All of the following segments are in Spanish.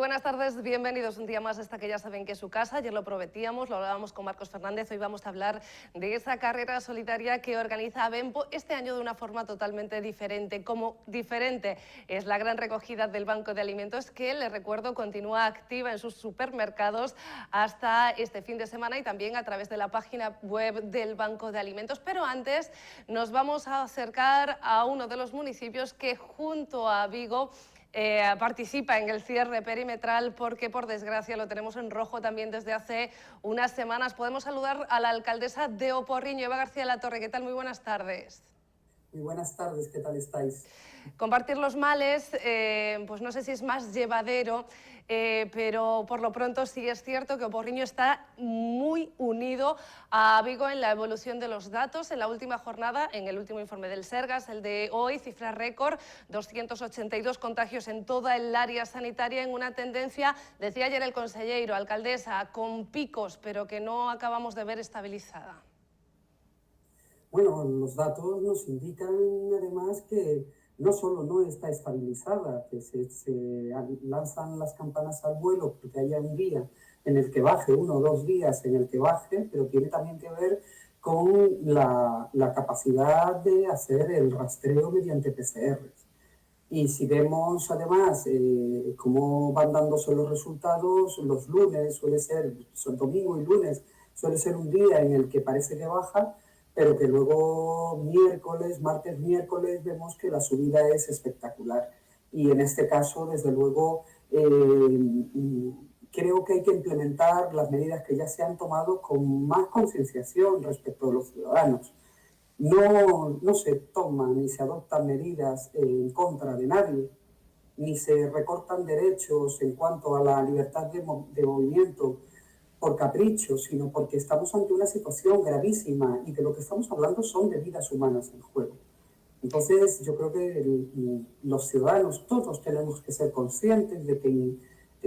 buenas tardes, bienvenidos un día más a esta que ya saben que es su casa. Ayer lo prometíamos, lo hablábamos con Marcos Fernández. Hoy vamos a hablar de esa carrera solidaria que organiza Abenpo este año de una forma totalmente diferente. Como diferente es la gran recogida del Banco de Alimentos, que, les recuerdo, continúa activa en sus supermercados hasta este fin de semana y también a través de la página web del Banco de Alimentos. Pero antes nos vamos a acercar a uno de los municipios que, junto a Vigo, participa en el cierre perimetral, porque por desgracia lo tenemos en rojo también desde hace unas semanas. Podemos saludar a la alcaldesa de Oporriño, Eva García-Latorre. ¿Qué tal? Muy buenas tardes. Muy buenas tardes, ¿qué tal estáis? Compartir los males, pues no sé si es más llevadero, pero por lo pronto sí es cierto que Oporriño está muy unido a Vigo en la evolución de los datos. En la última jornada, en el último informe del Sergas, el de hoy, cifra récord, 282 contagios en toda el área sanitaria, en una tendencia, decía ayer el consejero, alcaldesa, con picos, pero que no acabamos de ver estabilizada. Bueno, los datos nos indican además que no solo no está estabilizada, que se lanzan las campanas al vuelo porque haya un día en el que baje, 1 o 2 días en el que baje, pero tiene también que ver con la capacidad de hacer el rastreo mediante PCRs. Y si vemos además cómo van dándose los resultados, los lunes suele ser, domingo y lunes suele ser un día en el que parece que baja, pero que luego miércoles, martes, miércoles, vemos que la subida es espectacular. Y en este caso, desde luego, creo que hay que implementar las medidas que ya se han tomado con más concienciación respecto de los ciudadanos. No se toman ni se adoptan medidas en contra de nadie, ni se recortan derechos en cuanto a la libertad de movimiento por capricho, sino porque estamos ante una situación gravísima y de lo que estamos hablando son de vidas humanas en juego. Entonces, yo creo que los ciudadanos, todos tenemos que ser conscientes de que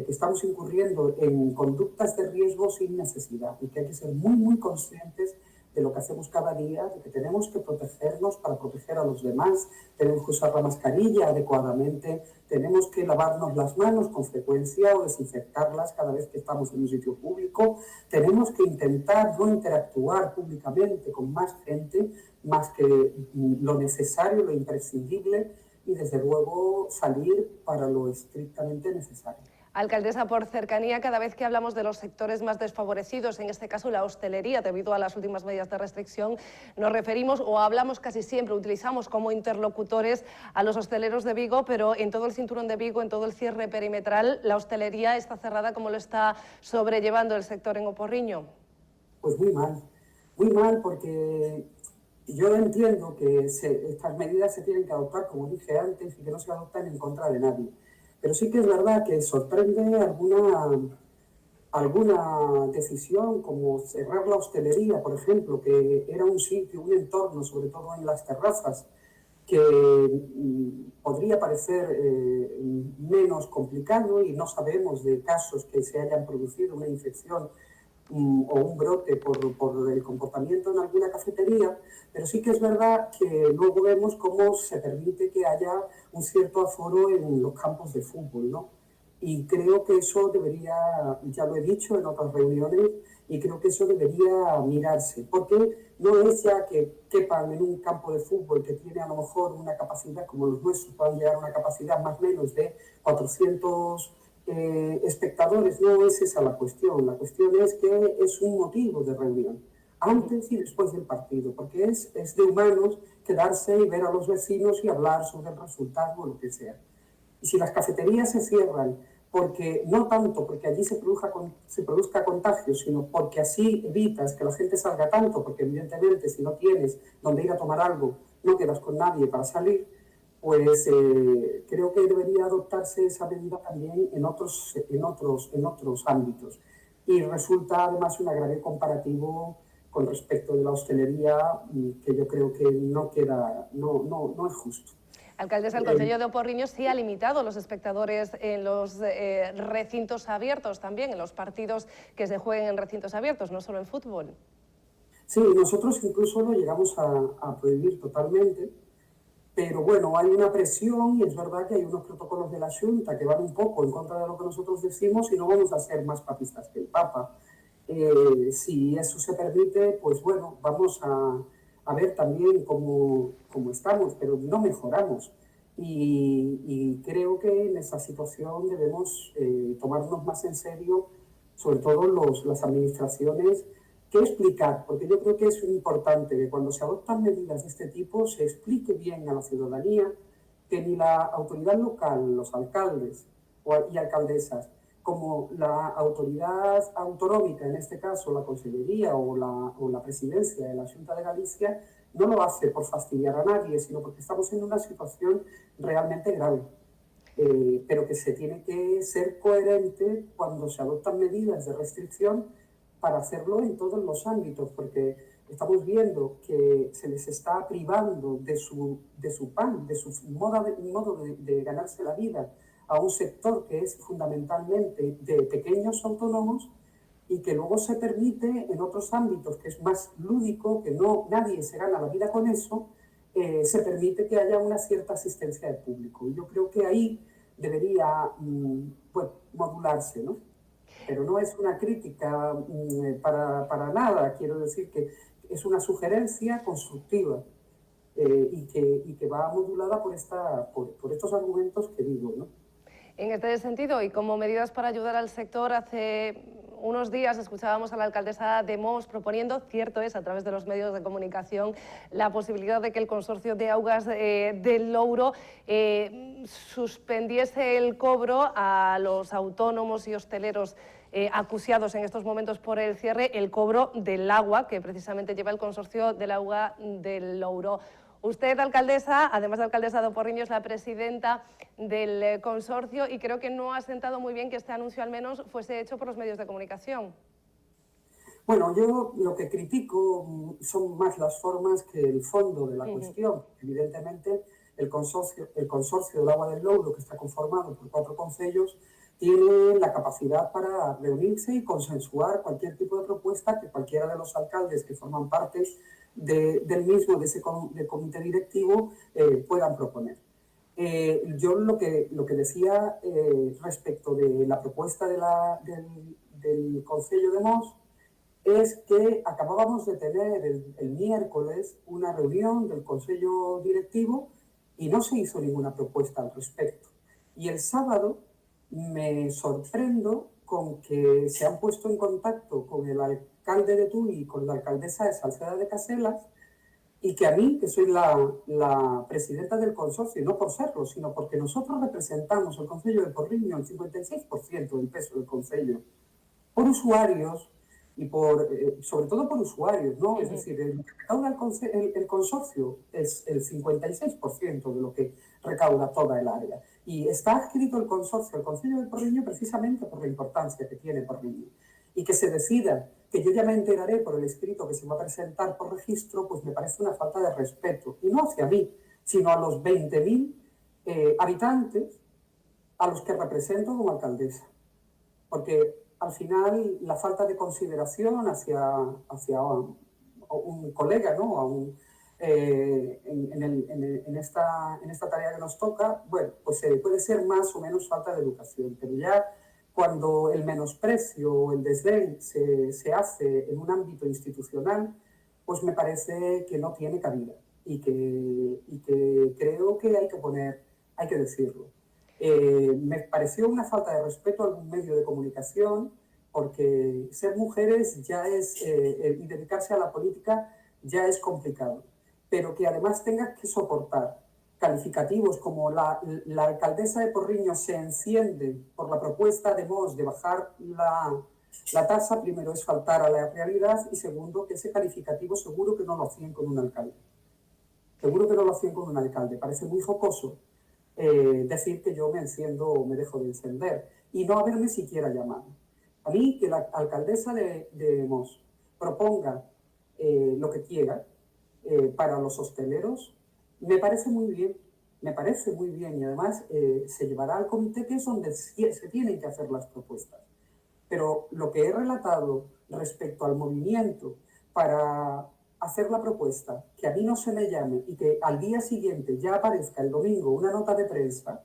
estamos incurriendo en conductas de riesgo sin necesidad y que hay que ser muy, muy conscientes de lo que hacemos cada día, de que tenemos que protegernos para proteger a los demás, tenemos que usar la mascarilla adecuadamente, tenemos que lavarnos las manos con frecuencia o desinfectarlas cada vez que estamos en un sitio público, tenemos que intentar no interactuar públicamente con más gente, más que lo necesario, lo imprescindible, y desde luego salir para lo estrictamente necesario. Alcaldesa, por cercanía, cada vez que hablamos de los sectores más desfavorecidos, en este caso la hostelería, debido a las últimas medidas de restricción, nos referimos o hablamos casi siempre, utilizamos como interlocutores a los hosteleros de Vigo, pero en todo el cinturón de Vigo, en todo el cierre perimetral, ¿la hostelería está cerrada? ¿Cómo lo está sobrellevando el sector en Oporriño? Pues muy mal, porque yo entiendo que estas medidas se tienen que adoptar, como dije antes, y que no se adoptan en contra de nadie. Pero sí que es verdad que sorprende alguna decisión, como cerrar la hostelería, por ejemplo, que era un sitio, un entorno, sobre todo en las terrazas, que podría parecer menos complicado, y no sabemos de casos que se hayan producido una infección o un brote por el comportamiento en alguna cafetería, pero sí que es verdad que luego vemos cómo se permite que haya un cierto aforo en los campos de fútbol, ¿no? Y creo que eso debería, ya lo he dicho en otras reuniones, y creo que eso debería mirarse, porque no es ya que quepan en un campo de fútbol que tiene a lo mejor una capacidad, como los nuestros, puedan llegar a una capacidad más o menos de 400 espectadores. No es esa la cuestión es que es un motivo de reunión, antes y después del partido, porque es de humanos quedarse y ver a los vecinos y hablar sobre el resultado o lo que sea. Y si las cafeterías se cierran, porque no tanto porque allí se produzca contagio, sino porque así evitas que la gente salga tanto, porque evidentemente si no tienes donde ir a tomar algo, no quedas con nadie para salir, pues creo que debería adoptarse esa medida también en otros ámbitos. Y resulta además un agravio comparativo con respecto de la hostelería, que yo creo que no es justo. Alcaldesa, el Concello de Oporriño sí ha limitado los espectadores en los recintos abiertos también, en los partidos que se jueguen en recintos abiertos, no solo en fútbol. Sí, nosotros incluso lo llegamos a prohibir totalmente, Pero bueno, hay una presión y es verdad que hay unos protocolos de la Junta que van un poco en contra de lo que nosotros decimos y no vamos a ser más papistas que el Papa. Si eso se permite, pues bueno, vamos a ver también cómo estamos, pero no mejoramos. Y creo que en esa situación debemos tomarnos más en serio, sobre todo las administraciones, qué explicar, porque yo creo que es importante que cuando se adoptan medidas de este tipo se explique bien a la ciudadanía que ni la autoridad local, los alcaldes y alcaldesas, como la autoridad autonómica, en este caso la Consellería o la Presidencia de la Xunta de Galicia, no lo hace por fastidiar a nadie, sino porque estamos en una situación realmente grave. Pero que se tiene que ser coherente cuando se adoptan medidas de restricción para hacerlo en todos los ámbitos, porque estamos viendo que se les está privando de su pan, de su modo de ganarse la vida a un sector que es fundamentalmente de pequeños autónomos y que luego se permite en otros ámbitos, que es más lúdico, que no nadie se gana la vida con eso, se permite que haya una cierta asistencia del público. Y yo creo que ahí debería pues, modularse, ¿no? Pero no es una crítica para nada, quiero decir que es una sugerencia constructiva y que va modulada por estos argumentos que digo, ¿no? En este sentido, y como medidas para ayudar al sector, hace unos días escuchábamos a la alcaldesa de Mos proponiendo, cierto es, a través de los medios de comunicación, la posibilidad de que el consorcio de Augas del Louro suspendiese el cobro a los autónomos y hosteleros acuciados en estos momentos por el cierre, el cobro del agua que precisamente lleva el consorcio del agua del Louro. Usted, alcaldesa, además de alcaldesa de Porriño, es la presidenta del consorcio y creo que no ha sentado muy bien que este anuncio al menos fuese hecho por los medios de comunicación. Bueno, yo lo que critico son más las formas que el fondo de la cuestión. Evidentemente, el consorcio del agua del Louro, que está conformado por 4 concellos, tiene la capacidad para reunirse y consensuar cualquier tipo de propuesta que cualquiera de los alcaldes que forman parte del mismo, de ese comité directivo, puedan proponer. Yo lo que decía respecto de la propuesta del Concello de Mos es que acabábamos de tener el miércoles una reunión del Concello directivo y no se hizo ninguna propuesta al respecto. Y el sábado me sorprendo con que se han puesto en contacto con el alcalde de Tui y con la alcaldesa de Salceda de Caselas y que a mí, que soy la presidenta del consorcio, y no por serlo, sino porque nosotros representamos el Concello de Porriño, el 56% del peso del Concello, por usuarios y sobre todo por usuarios, ¿no? Es decir, lo que recauda el consorcio es el 56% de lo que recauda toda el área. Y está adscrito el consorcio al Concello de Porriño precisamente por la importancia que tiene Porriño. Y que se decida, que yo ya me enteraré por el escrito que se va a presentar por registro, pues me parece una falta de respeto. Y no hacia mí, sino a los 20.000 habitantes a los que represento como alcaldesa. Porque al final la falta de consideración hacia un colega, ¿no? En esta tarea que nos toca, bueno, pues puede ser más o menos falta de educación, pero ya cuando el menosprecio o el desdén se hace en un ámbito institucional, pues me parece que no tiene cabida y que creo que hay que decirlo. Me pareció una falta de respeto a algún medio de comunicación, porque ser mujeres ya es, y dedicarse a la política ya es complicado, pero que además tengas que soportar calificativos como la alcaldesa de Porriño se enciende por la propuesta de Mos de bajar la tasa, primero es faltar a la realidad y segundo que ese calificativo seguro que no lo hacían con un alcalde. Seguro que no lo hacían con un alcalde. Parece muy jocoso decir que yo me enciendo o me dejo de encender y no haberme siquiera llamado. A mí que la alcaldesa de Mos proponga lo que quiera para los hosteleros, me parece muy bien y además se llevará al comité, que es donde se tienen que hacer las propuestas. Pero lo que he relatado respecto al movimiento para hacer la propuesta, que a mí no se me llame y que al día siguiente ya aparezca el domingo una nota de prensa,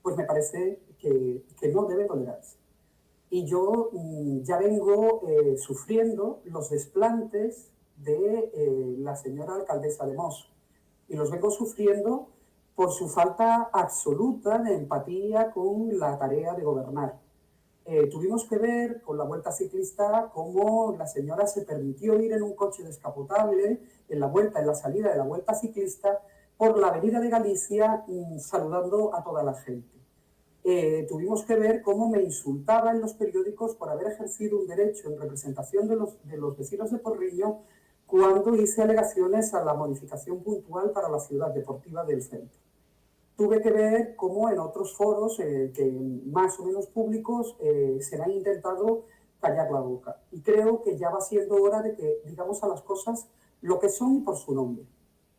pues me parece que no debe tolerarse. Y yo ya vengo sufriendo los desplantes de la señora alcaldesa de Mos. Y los vengo sufriendo por su falta absoluta de empatía con la tarea de gobernar. Tuvimos que ver con la Vuelta Ciclista cómo la señora se permitió ir en un coche descapotable en la salida de la Vuelta Ciclista por la Avenida de Galicia saludando a toda la gente. Tuvimos que ver cómo me insultaba en los periódicos por haber ejercido un derecho en representación de los vecinos de Porriño cuando hice alegaciones a la modificación puntual para la ciudad deportiva del centro. Tuve que ver cómo en otros foros, que más o menos públicos, se me ha intentado callar la boca. Y creo que ya va siendo hora de que digamos a las cosas lo que son y por su nombre.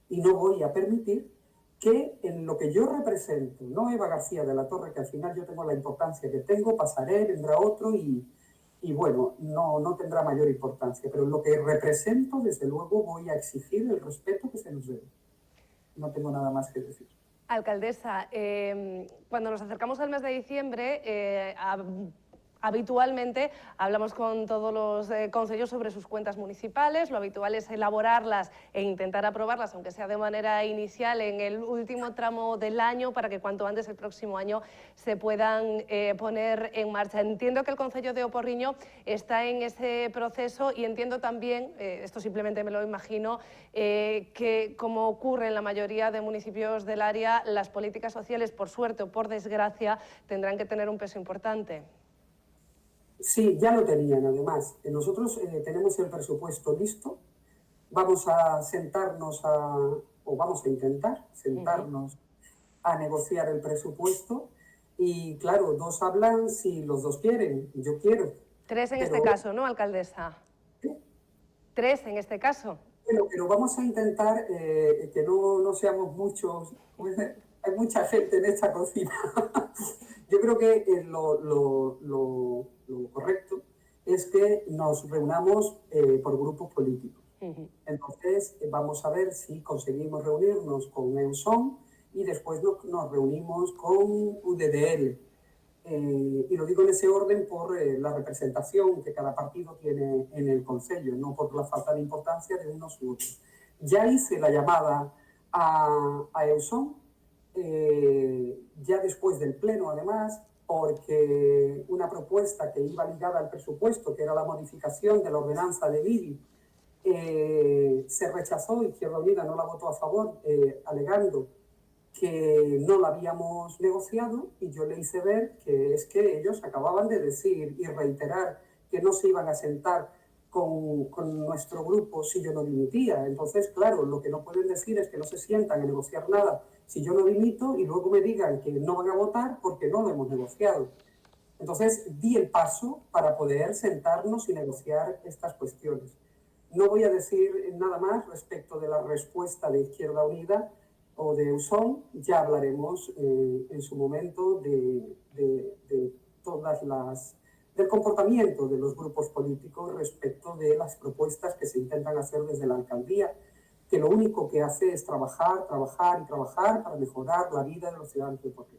Y no voy a permitir que en lo que yo represento, no Eva García de la Torre, que al final yo tengo la importancia que tengo, pasaré, vendrá otro y bueno, no tendrá mayor importancia. Pero en lo que represento, desde luego, voy a exigir el respeto que se nos debe. No tengo nada más que decir. Alcaldesa, cuando nos acercamos al mes de diciembre, habitualmente hablamos con todos los concellos sobre sus cuentas municipales. Lo habitual es elaborarlas e intentar aprobarlas, aunque sea de manera inicial, en el último tramo del año, para que cuanto antes el próximo año se puedan poner en marcha. Entiendo que el concello de Oporriño está en ese proceso y entiendo también, esto simplemente me lo imagino, que como ocurre en la mayoría de municipios del área, las políticas sociales, por suerte o por desgracia, tendrán que tener un peso importante. Sí, ya lo tenían además. Nosotros tenemos el presupuesto listo. Vamos a sentarnos o vamos a intentar sentarnos a negociar el presupuesto. Y claro, dos hablan si los dos quieren. Yo quiero. Tres en este caso, ¿no, alcaldesa? ¿Qué? Tres en este caso. Bueno, pero vamos a intentar que no seamos muchos. Hay mucha gente en esta cocina. Yo creo que lo correcto es que nos reunamos por grupos políticos. Entonces, vamos a ver si conseguimos reunirnos con EUSON y después nos reunimos con UDDL. Y lo digo en ese orden por la representación que cada partido tiene en el Concello, no por la falta de importancia de unos u otros. Ya hice la llamada a EUSON, ya después del pleno además, porque una propuesta que iba ligada al presupuesto, que era la modificación de la ordenanza de IBI, se rechazó. Izquierda Unida no la votó a favor, alegando que no la habíamos negociado, y yo le hice ver que es que ellos acababan de decir y reiterar que no se iban a sentar con nuestro grupo si yo no dimitía. Entonces, claro, lo que no pueden decir es que no se sientan a negociar nada si yo no dimito y luego me digan que no van a votar porque no lo hemos negociado. Entonces, di el paso para poder sentarnos y negociar estas cuestiones. No voy a decir nada más respecto de la respuesta de Izquierda Unida o de EUSON. Ya hablaremos en su momento de todas las... del comportamiento de los grupos políticos respecto de las propuestas que se intentan hacer desde la alcaldía, que lo único que hace es trabajar, trabajar y trabajar para mejorar la vida de los ciudadanos de Porriño.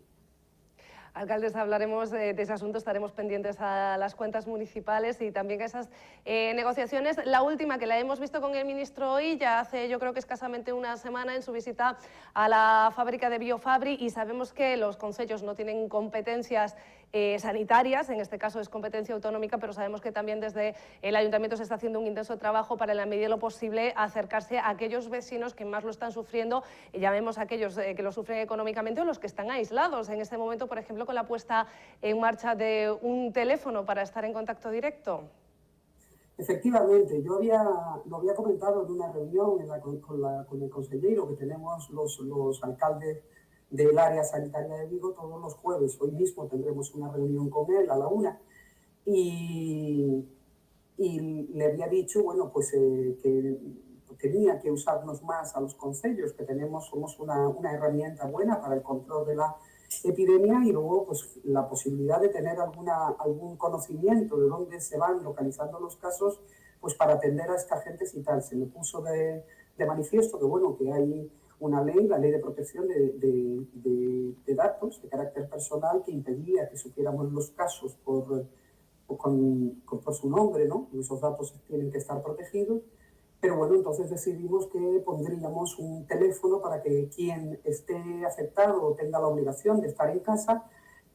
Alcaldes, hablaremos de ese asunto, estaremos pendientes a las cuentas municipales y también a esas negociaciones. La última, que la hemos visto con el ministro hoy, ya hace yo creo que escasamente una semana, en su visita a la fábrica de Biofabri, y sabemos que los concellos no tienen competencias sanitarias, en este caso es competencia autonómica, pero sabemos que también desde el ayuntamiento se está haciendo un intenso trabajo para, en la medida de lo posible, acercarse a aquellos vecinos que más lo están sufriendo, y ya vemos a aquellos que lo sufren económicamente o los que están aislados en este momento, por ejemplo, con la puesta en marcha de un teléfono para estar en contacto directo. Efectivamente, yo lo había comentado en una reunión con el consejero que tenemos los alcaldes del área sanitaria de Vigo todos los jueves. Hoy mismo tendremos una reunión con él a la 1 y le había dicho, bueno, pues que tenía que usarnos más a los concellos, que somos una herramienta buena para el control de la epidemia, y luego pues la posibilidad de tener algún conocimiento de dónde se van localizando los casos, pues para atender a esta gente y tal. Se me puso de manifiesto que, bueno, que hay una ley, la Ley de Protección de Datos de carácter personal, que impedía que supiéramos los casos por su nombre, ¿no? Esos datos tienen que estar protegidos. Pero bueno, entonces decidimos que pondríamos un teléfono para que quien esté afectado o tenga la obligación de estar en casa,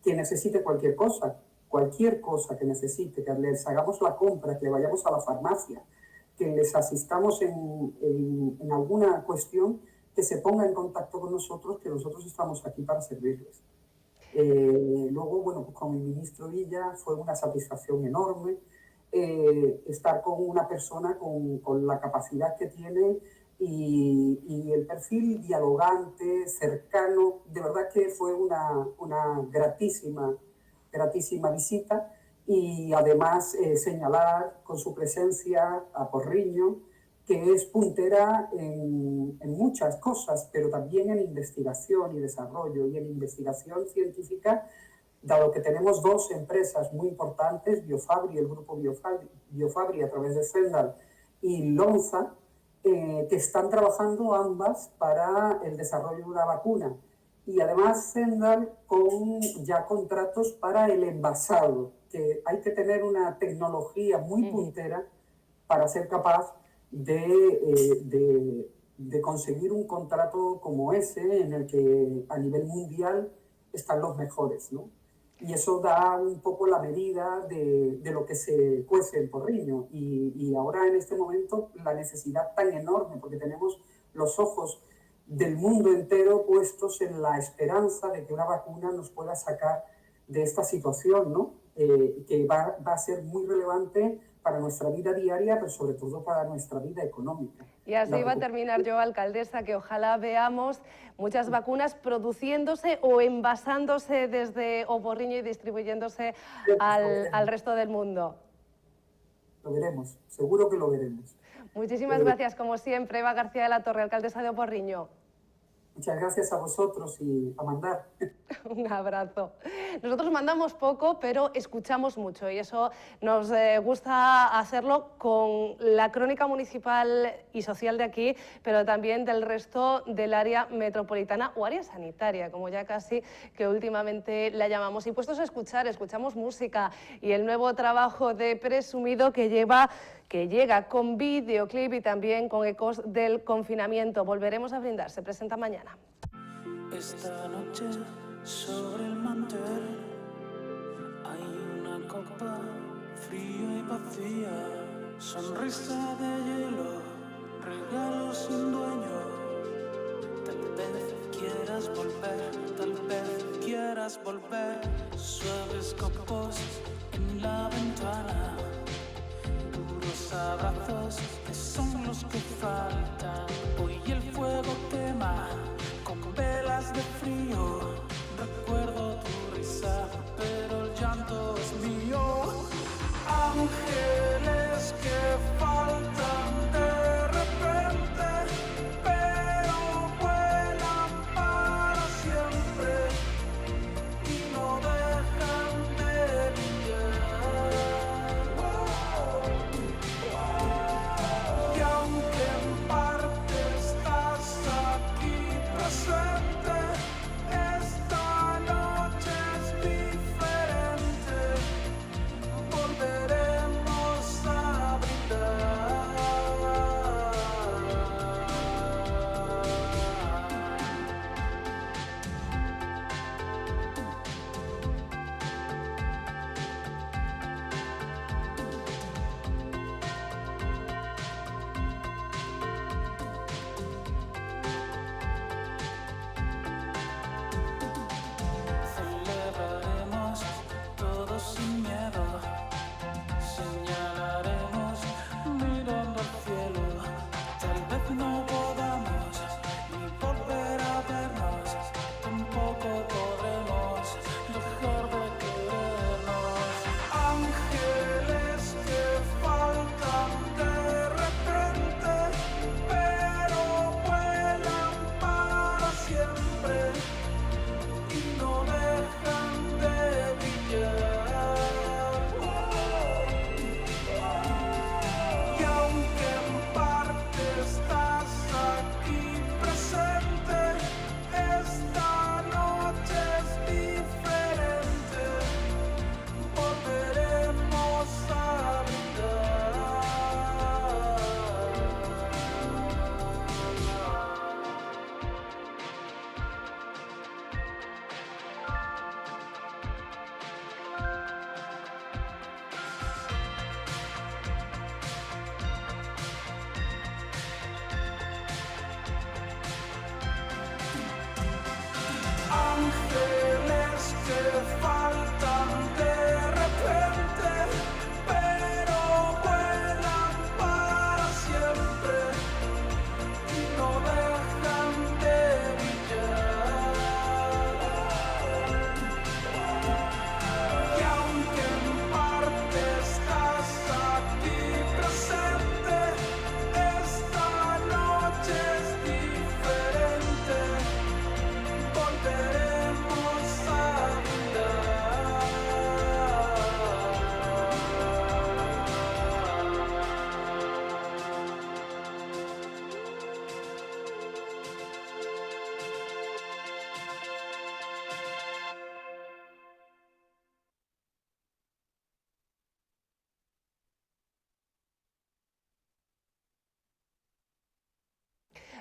que necesite cualquier cosa que necesite, que les hagamos la compra, que le vayamos a la farmacia, que les asistamos en alguna cuestión, que se ponga en contacto con nosotros, que nosotros estamos aquí para servirles. Luego, bueno, pues con el ministro Illa fue una satisfacción enorme estar con una persona con la capacidad que tiene y el perfil dialogante, cercano. De verdad que fue una gratísima visita, y además señalar con su presencia a Porriño, que es puntera en muchas cosas, pero también en investigación y desarrollo y en investigación científica, dado que tenemos dos empresas muy importantes, Biofabri, el grupo Biofabri a través de Zendal, y Lonza, que están trabajando ambas para el desarrollo de una vacuna. Y además Zendal con ya contratos para el envasado, que hay que tener una tecnología muy puntera para ser capaz de conseguir un contrato como ese, en el que a nivel mundial están los mejores, ¿no? Y eso da un poco la medida de lo que se cuece en Porriño. Y ahora, en este momento, la necesidad tan enorme, porque tenemos los ojos del mundo entero puestos en la esperanza de que una vacuna nos pueda sacar de esta situación, ¿no? Que va a ser muy relevante para nuestra vida diaria, pero sobre todo para nuestra vida económica. Y así iba a terminar yo, alcaldesa, que ojalá veamos muchas vacunas produciéndose o envasándose desde O Porriño y distribuyéndose al resto del mundo. Lo veremos, seguro que lo veremos. Muchísimas gracias, como siempre, Eva García de la Torre, alcaldesa de O Porriño. Muchas gracias a vosotros y a mandar. Un abrazo. Nosotros mandamos poco, pero escuchamos mucho, y eso nos gusta hacerlo con la crónica municipal y social de aquí, pero también del resto del área metropolitana o área sanitaria, como ya casi que últimamente la llamamos. Y puestos a escuchar, escuchamos música y el nuevo trabajo de Presumido, que llega con videoclip y también con ecos del confinamiento. Volveremos a brindar, se presenta mañana. Esta noche sobre el mantel hay una copa fría y vacía, sonrisa de hielo, regalo sin dueño. Tal vez quieras volver, tal vez quieras volver. Suaves copos en la ventana, duros abrazos que son los que faltan. Hoy el fuego quema con velas de frío. Recuerdo tu risa, pero el llanto es mío. Ángeles que faltan de repente, pero vuelan para siempre y no dejan de brillar. Y aunque en parte estás aquí presente,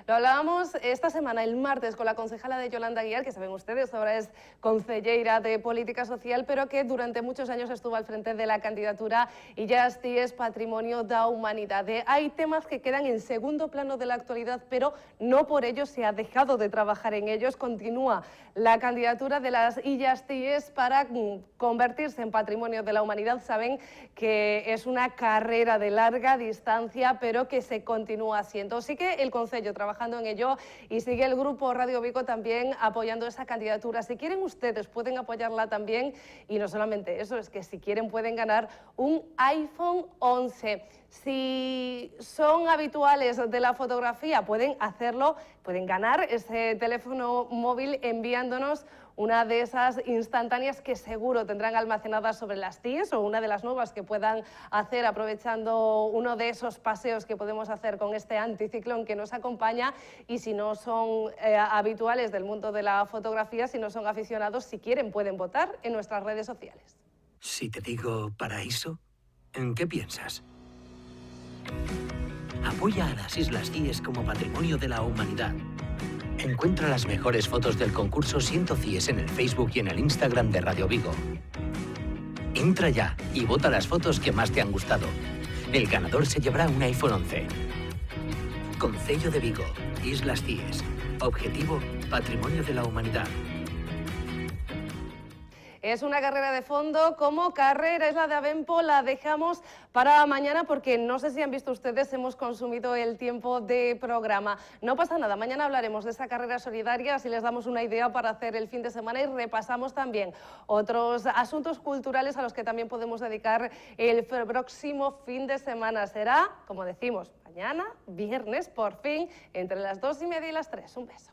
Lo hablábamos esta semana, el martes, con la concejala de Yolanda Aguiar, que saben ustedes, ahora es concelleira de Política Social, pero que durante muchos años estuvo al frente de la candidatura Illas Cies Patrimonio da Humanidade. Hay temas que quedan en segundo plano de la actualidad, pero no por ello se ha dejado de trabajar en ellos. Continúa la candidatura de las Illas Cies para convertirse en Patrimonio de la Humanidad. Saben que es una carrera de larga distancia, pero que se continúa haciendo. Sí que el Concello trabajando en ello y sigue el Grupo Radio Vigo también apoyando esa candidatura. Si quieren ustedes pueden apoyarla también, y no solamente eso, es que si quieren pueden ganar un iPhone 11. Si son habituales de la fotografía pueden hacerlo, pueden ganar ese teléfono móvil enviándonos una de esas instantáneas que seguro tendrán almacenadas sobre las TIEs, o una de las nuevas que puedan hacer aprovechando uno de esos paseos que podemos hacer con este anticiclón que nos acompaña. Y si no son habituales del mundo de la fotografía, si no son aficionados, si quieren pueden votar en nuestras redes sociales. Si te digo paraíso, ¿en qué piensas? Apoya a las Islas Cies como Patrimonio de la Humanidad. Encuentra las mejores fotos del concurso Siento Cies en el Facebook y en el Instagram de Radio Vigo. Entra ya y vota las fotos que más te han gustado. El ganador se llevará un iPhone 11. Concello de Vigo, Islas Cies. Objetivo, Patrimonio de la Humanidad. Es una carrera de fondo, como carrera es la de Abenpo, la dejamos para mañana porque no sé si han visto ustedes, hemos consumido el tiempo de programa. No pasa nada, mañana hablaremos de esa carrera solidaria, así les damos una idea para hacer el fin de semana y repasamos también otros asuntos culturales a los que también podemos dedicar el próximo fin de semana. Será, como decimos, mañana, viernes, por fin, entre las 2:30 y las 3. Un beso.